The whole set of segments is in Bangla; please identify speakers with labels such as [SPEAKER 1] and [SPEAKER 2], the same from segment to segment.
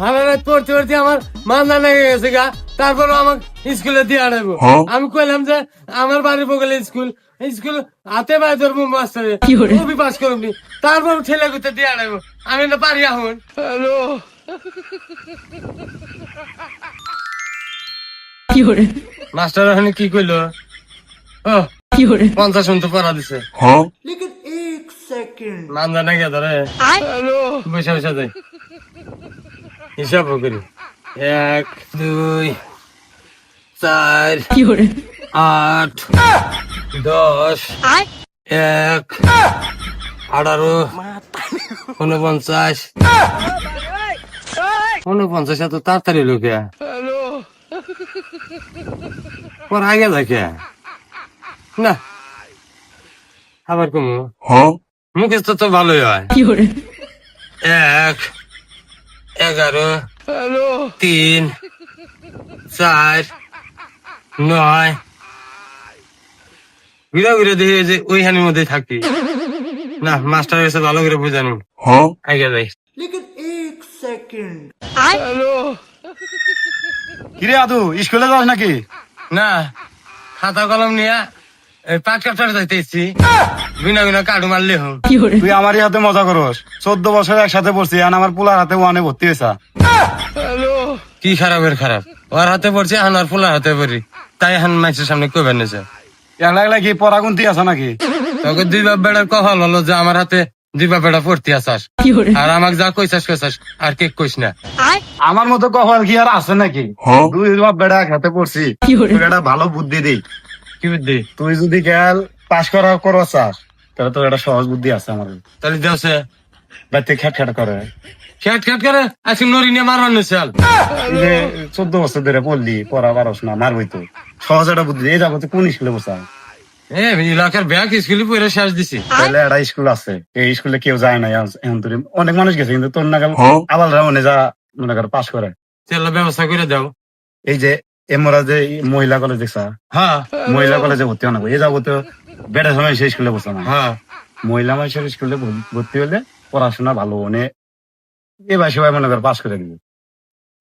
[SPEAKER 1] ভালো রাত পড়তে পড়তে আমার মান্দা লেগে গেছে গা, তারপর আমাকে স্কুলে দিয়ে আনাবো। আমি কইলাম যে আমার বাড়ির বগলে স্কুল, স্কুল হাতে পায়ে ধরবো মাস্টারে, কবি পাস করবি, তারপর ছেলে গুতে দিয়ে আনাবো। আমি না পারি এখন। হ্যালো, মাস্টার ওখানে কি কইলো? ও 50 তো পড়া দিছে। মান্দা নাকি ধরে বসে বসে যাই, হিসাব করি 1 2 4 8 10 1 18 49 49 এত তাড়াতাড়ি লোকে পর আগে থাকে না। আবার কমু মুখস্থ তো ভালোই হয়। 1 11 3 4 9 ঘুরে ঘুরে দেখে যে ওইখানের মধ্যে থাকি না। মাস্টার এসে ভালো করে বোঝানো আগে যাই।
[SPEAKER 2] কিরে আদু স্কুলে যাস নাকি?
[SPEAKER 1] না, খাতা কলম নিয়ে পাট কাপড় যাইতে ইচ্ছি, বিনা বিনা কাটু মারলে হোক।
[SPEAKER 2] তুই আমারই হাতে মজা করস। 14 বছর একসাথে পড়ছি, আর আমার পোলার হাতে ওয়ানে ভর্তি হয়েছা।
[SPEAKER 1] কি খারাপের খারাপ, ওর হাতে পড়ছে এখন আর ফুলার হাতে পড়ি, তাই এখন মাইসের সামনে কই বেনেছে।
[SPEAKER 2] একলা একলা কি পড়া গুনতি আছে নাকি?
[SPEAKER 1] তোকে 2 বাপ বেড়ার কপাল হলো যে আমার হাতে 2 বাপ বেড়া পড়তে আসাস, আর আমাকে যা কইসাস কইসাস আর কে কইস না।
[SPEAKER 2] আমার মতো কপাল কি আর আছে নাকি? 2 বাপ বেড়া একসাথে পড়ছি, তোকে একটা ভালো বুদ্ধি দিই।
[SPEAKER 1] কি বুদ্ধি?
[SPEAKER 2] তুই যদি খেয়াল পাশ করো চাস, তাহলে তোর একটা সহজ বুদ্ধি আছে আমার।
[SPEAKER 1] তাহলে দেওছে
[SPEAKER 2] বাড়িতে খেট খেট করে,
[SPEAKER 1] খেট খেট করে আজকে নরি নিয়ে মারবানো চাল।
[SPEAKER 2] 14 বছর ধরে পড়লি, পড়া পারস না, মারবই তো। সহজ একটা বুদ্ধি এই যাবো, কোন স্কুলে বসা?
[SPEAKER 1] এলাকার ব্যাগ স্কুলে পড়ে শেষ দিছি।
[SPEAKER 2] তাহলে একটা স্কুল আছে, এই স্কুলে কেউ যায় না এখন তোর অনেক মানুষ গেছে, কিন্তু তোর নাগাল আবালরা মনে যা মনে কর পাশ করে।
[SPEAKER 1] তেল ব্যবস্থা করে দাও।
[SPEAKER 2] এই যে এমরা যে মহিলা কলেজ দেখছা,
[SPEAKER 1] হ্যাঁ
[SPEAKER 2] মহিলা কলেজে ভর্তি হওয়া এই যাবো তো বেড়া সময় সেই স্কুলে বসা না।
[SPEAKER 1] হ্যাঁ,
[SPEAKER 2] মহিলা মানুষের স্কুলে ভর্তি হলে পড়াশোনা ভালো মানে এবার সবাই মনে কর পাশ করে দিবে।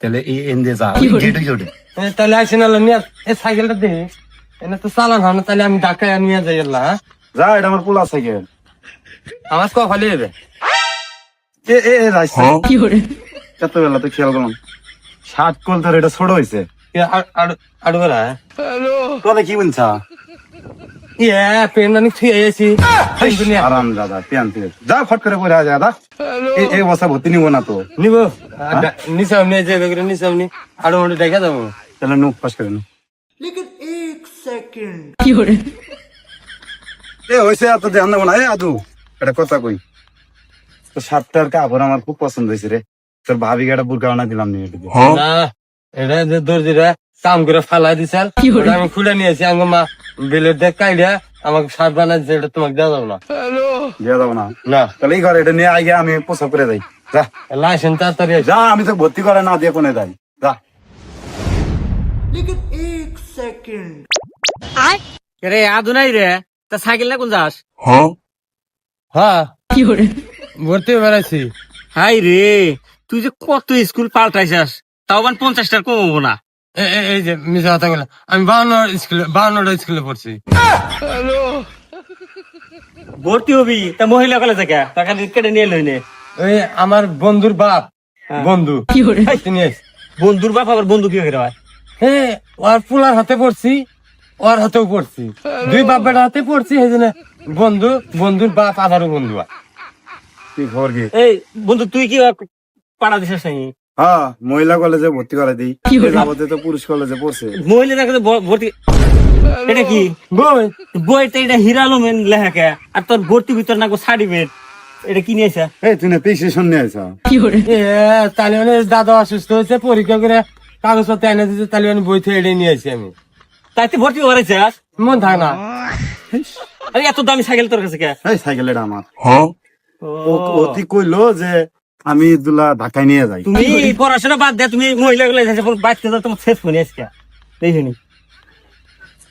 [SPEAKER 2] তাহলে এই এন দিয়ে যা গেটে গেটে
[SPEAKER 1] তাহলে আসেন নিয়ে সাইকেলটা দে, এনে তো চালান হয় না, তাহলে আমি ঢাকায় নিয়ে যাই।
[SPEAKER 2] যা, এটা আমার পোলা সাইকেল।
[SPEAKER 1] আমার কপালে যাবে
[SPEAKER 2] কত বেলা তো খেয়াল করলাম 7 কল ধরে এটা ছোট হয়েছে।
[SPEAKER 1] আড়ু বেলা
[SPEAKER 2] তোরা কি বলছা?
[SPEAKER 1] পেন আনি থুয়ে এসেছি।
[SPEAKER 2] আরাম দাদা পেন থেকে যা ফট করে পড়ে যা দাদা, এই বছর ভর্তি নিব না তো।
[SPEAKER 1] নিব নিসামনি যে নিসামনি আড়ু মনে দেখা যাবো।
[SPEAKER 2] তাহলে নুক পাস করে নো। এ হয়েছে এত ধ্যান দেবো না। এ আদু এটা কথা কই, তো 7টার কাপড় আমার খুব পছন্দ হয়েছে রে। তোর ভাবি একটা বুরকা বানা দিলাম নিয়ে
[SPEAKER 1] না, এটা যে দর্জিরা কাম করে ফালাই দিছাল, আমি খুলে নিয়েছি। আমার মা বিলের দেখ কাইডা আমাকে শার্ট বানাই দিছে, এটা তোমাকে দেওয়া যাবো না।
[SPEAKER 2] দিয়ে যাবো না?
[SPEAKER 1] না,
[SPEAKER 2] তাহলে এই ঘরে এটা নিয়ে আগে আমি পোশাক করে যাই। যা
[SPEAKER 1] লাইসেন্স তাড়াতাড়ি
[SPEAKER 2] যা, আমি তো ভর্তি করে না দিয়ে কোনে যাই। যা
[SPEAKER 3] রে আদু নাই রে, তা সাইকেল না কোন যাস?
[SPEAKER 1] হ্যাঁ ভর্তি বেড়াইছি।
[SPEAKER 3] হাই রে, তুই যে কত স্কুল পাল্টাইছাস, তাও 50টার কম হবো না।
[SPEAKER 1] এই যে মিশা কথা বলে, আমি 52টা স্কুলে পড়ছি।
[SPEAKER 3] ভর্তি হবি তা মহিলা কলেজে কে টাকা কেটে নিয়ে লই নে।
[SPEAKER 1] ওই আমার বন্ধুর বাপ, বন্ধু তিনি
[SPEAKER 3] বন্ধুর বাপ আবার বন্ধু কি হয়ে হয়?
[SPEAKER 1] হ্যাঁ, ওর ফুলার হাতে পড়ছি, ওর হাতেও পড়ছি, 2 বাপ বেটার হাতে পড়ছি। সেই জন্য বন্ধু, বন্ধুর বাপ আবারও বন্ধু।
[SPEAKER 2] কি খবর কি?
[SPEAKER 3] এই বন্ধু তুই কি পাড়া দিছিস নাকি?
[SPEAKER 2] হ্যাঁ, মহিলা কলেজে ভর্তি করে দিই। যাবতে তো পুরুষ কলেজে পড়ছে।
[SPEAKER 3] মহিলা দেখে ভর্তি, এটা কি
[SPEAKER 1] বই?
[SPEAKER 3] বইটা এটা হিরা আলমের লেখাকে, আর তোর ভর্তি ভিতর না সার্টিফিকেট, এটা কি নিয়েছে?
[SPEAKER 2] এই তুই না প্রেসক্রিপশন নিয়ে আইছা?
[SPEAKER 1] তাহলে মানে দাদা অসুস্থ হয়েছে, পরীক্ষা করে কাগজপত্র এনে দিতে, তাহলে মানে বই থেকে এড়ে নিয়েছি আমি।
[SPEAKER 3] তাই তুই ভর্তি করেছিস?
[SPEAKER 1] মন থাকে না।
[SPEAKER 3] আরে এত দামি সাইকেল তোর কাছে কে?
[SPEAKER 2] এই সাইকেল এটা আমার। অতি কইলো যে আমি দুলা ঢাকায় নিয়ে যাই।
[SPEAKER 3] তুমি পড়াশোনা বাদ দে, তুমি মহিলা গুলো বাচ্চা তোমার শেষ ফোন আজকে দেখিনি।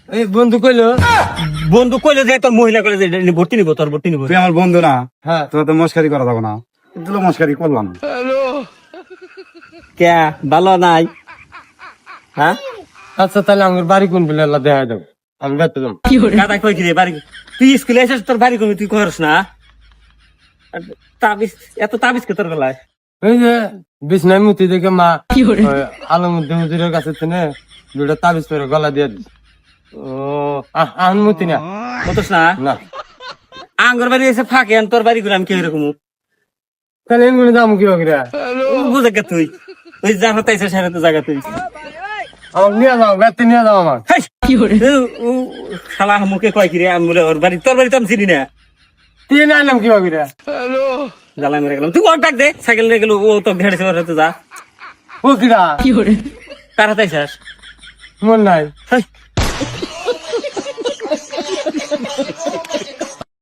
[SPEAKER 1] এই বন্ধু কইলো,
[SPEAKER 3] বন্ধু কইলো যে তোর মহিলা কলেজে ভর্তি নিবো, তোর ভর্তি নিবো।
[SPEAKER 2] তুই আমার বন্ধু না?
[SPEAKER 1] হ্যাঁ,
[SPEAKER 2] তোর তো মস্কারি করা যাবো না। দুলা মস্কারি করলাম।
[SPEAKER 3] কে ভালো নাই? হ্যাঁ,
[SPEAKER 1] আচ্ছা তাহলে আমার বাড়ি কোন বলে আল্লাহ দেখা দেবো, আমি বেতে যাবো।
[SPEAKER 3] কাদা কই কি রে বাড়ি? তুই স্কুলে এসেছ, তোর বাড়ি কবি তুই করস না? আর তাবিজ, এত তাবিজ কে তোর গলায়?
[SPEAKER 1] ওই যে বিছনায় মুতি দেখে মা আলমুদ্দিন হুজুরের কাছে থেকে দুটা তাবিজ করে গলা দিয়ে দিস। ও আহ মুতি না,
[SPEAKER 3] বলতোস না?
[SPEAKER 1] না
[SPEAKER 3] আঙ্গর বাড়ি এসে ফাঁকে, আর তোর বাড়ি করে আমি কি এরকম
[SPEAKER 1] তাহলে এগুলো যাবো কি করে?
[SPEAKER 3] বুঝে গে তুই? ওই যা হতাইছে সেটা তো জায়গা তুই।
[SPEAKER 1] আমাকে নিয়ে যাও, বেতে নিয়ে যাও আমার।
[SPEAKER 3] হাই, ও শালা মুখে কয় কি রে? আমি বলে ওর বাড়ি, তোর বাড়ি তো আমি চিনি না।
[SPEAKER 1] তিন আনলাম কি করে?
[SPEAKER 3] জ্বালা মেরে গেলাম। তুই ওর ডাক দে, সাইকেল নিয়ে গেল, ও তো ঘেড়েছে, ওর হাতে যা।
[SPEAKER 1] ও কিরা
[SPEAKER 3] কার হাতাইছিস?
[SPEAKER 1] মন নাই।
[SPEAKER 3] হাই।